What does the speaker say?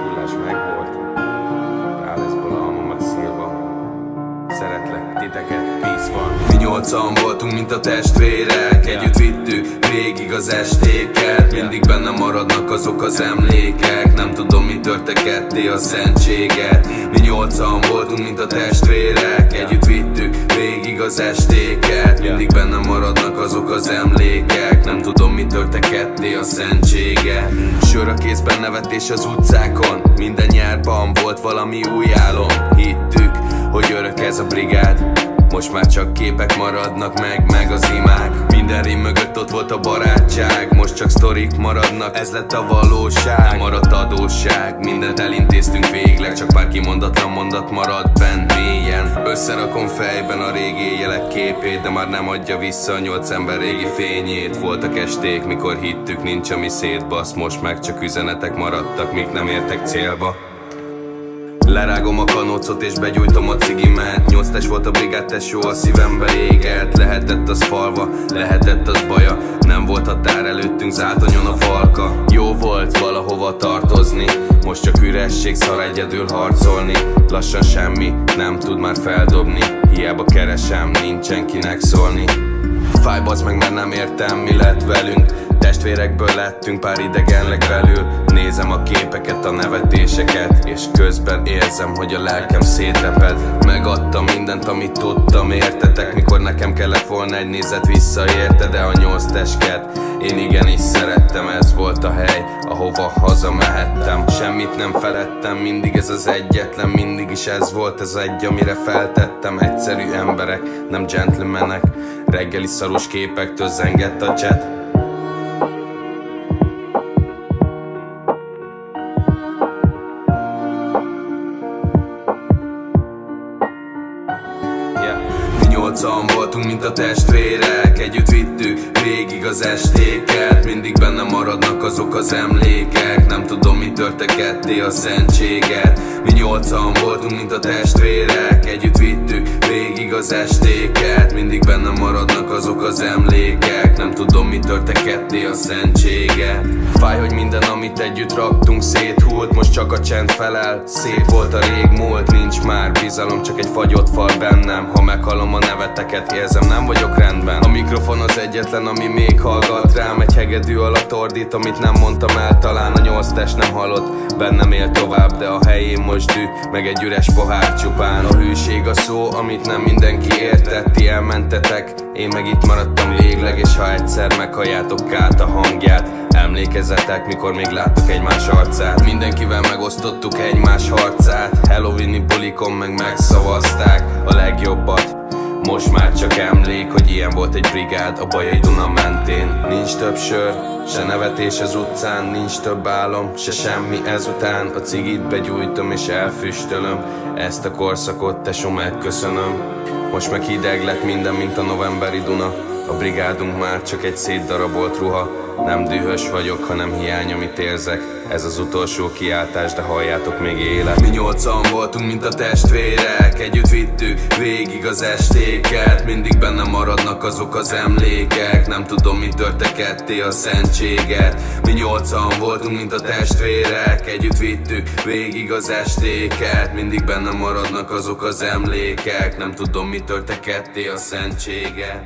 társullás megvolt. Ráleszból alma meg szilva. Szeretlek titeket, peace van. Mi 8-an voltunk, mint a testvérek. Együtt vittük végig az estéket. Mindig benne maradnak azok az emlékek. Nem tudom, mi törte ketté a szentséget. Mi 8-an voltunk, mint a testvérek. Együtt vittük végig az estéket. Mindig benne maradnak azok az emlékek. Nem tudom, mi törte ketté a szentséget. Sör a kézben, nevetés az utcákon. Minden nyárban volt valami új álom. Hittük, hogy örök ez a brigád. Most már csak képek maradnak meg az imák. Minden rím mögött ott volt a barátság. Most csak sztorik maradnak, ez lett a valóság. Nem maradt adósság, mindent elintéztünk végleg. Csak pár kimondatlan mondat maradt bent mélyen. Összerakom fejben a régi éjjelek képét, de már nem adja vissza a 8 ember régi fényét. Voltak esték, mikor hittük, nincs ami szétbasz. Most meg csak üzenetek maradtak, mik nem értek célba. Lerágom a kanócot és begyújtom a cigimet. 8 test volt a brigád tesó, a szívembe égett. Lehetett az falva, lehetett az baja. Nem volt határ előttünk, zátonyon a falka. Jó volt valahova tartozni. Most csak üresség, szar egyedül harcolni. Lassan semmi nem tud már feldobni. Hiába keresem, nincsen kinek szólni. Fáj bazd meg, mert nem értem, mi lett velünk. Testvérekből lettünk pár idegenleg belül. Nézem a képeket, a nevetéseket, és közben érzem, hogy a lelkem szétreped. Megadtam mindent, amit tudtam, értetek? Mikor nekem kellett volna egy nézet visszaérte. De a 8 tesket én igenis szerettem. Ez volt a hely, ahova hazamehettem. Semmit nem feledtem, mindig ez az egyetlen. Mindig is ez volt az egy, amire feltettem. Egyszerű emberek, nem gentlemanek. Reggeli szarus képektől zengett a chat. Mi 8-an voltunk, mint a testvérek. Együtt vittük végig az estéket. Mindig benne maradnak azok az emlékek. Nem tudom, mi törte ketté a szentséget. Mi 8-an voltunk, mint a testvérek. Együtt vittük végig az estéket. Mindig benne maradnak azok az emlékek. Nem tudom, mi törte ketté a szentséget. Fáj, hogy minden, amit együtt raktunk, széthult. Most csak a csend felel. Szép volt a régmúlt, nincs már bizalom, csak egy fagyott fal bennem. Ha meghallom a neveteket, érzem, nem vagyok rendben. A mikrofon az egyetlen, ami még hallgat rám. Egy hegedű alatt ordít, amit nem mondtam el. Talán a 8 test nem halott, bennem él tovább. De a helyén most dű, meg egy üres pohár csupán. A hűség a szó, amit nem mindenki értett. Ti elmentetek, én meg itt maradtam végleg. És ha egyszer meghalljátok át a hangját, emlékezzetek, mikor még láttuk egymás arcát. Mindenkivel megosztottuk egymás harcát. Halloweeni bulikon meg megszavazták a legjobbat. Most már csak emlék, hogy ilyen volt egy brigád a Bajai Duna mentén. Nincs több sör, se nevetés az utcán. Nincs több álom, se semmi ezután. A cigit begyújtom és elfüstölöm. Ezt a korszakot, tesó, megköszönöm. Most meg hideg lett minden, mint a novemberi Duna. A brigádunk már csak egy szétdarabolt ruha. Nem dühös vagyok, hanem hiány, amit érzek. Ez az utolsó kiáltás, de halljátok, még élek. Mi 8-an voltunk, mint a testvérek. Együtt vittük végig az estéket. Mindig benne maradnak azok az emlékek. Nem tudom, mi törte ketté a szentséget. Mi 8-an voltunk, mint a testvérek. Együtt vittük végig az estéket. Mindig benne maradnak azok az emlékek. Nem tudom, mi törte ketté a szentséget.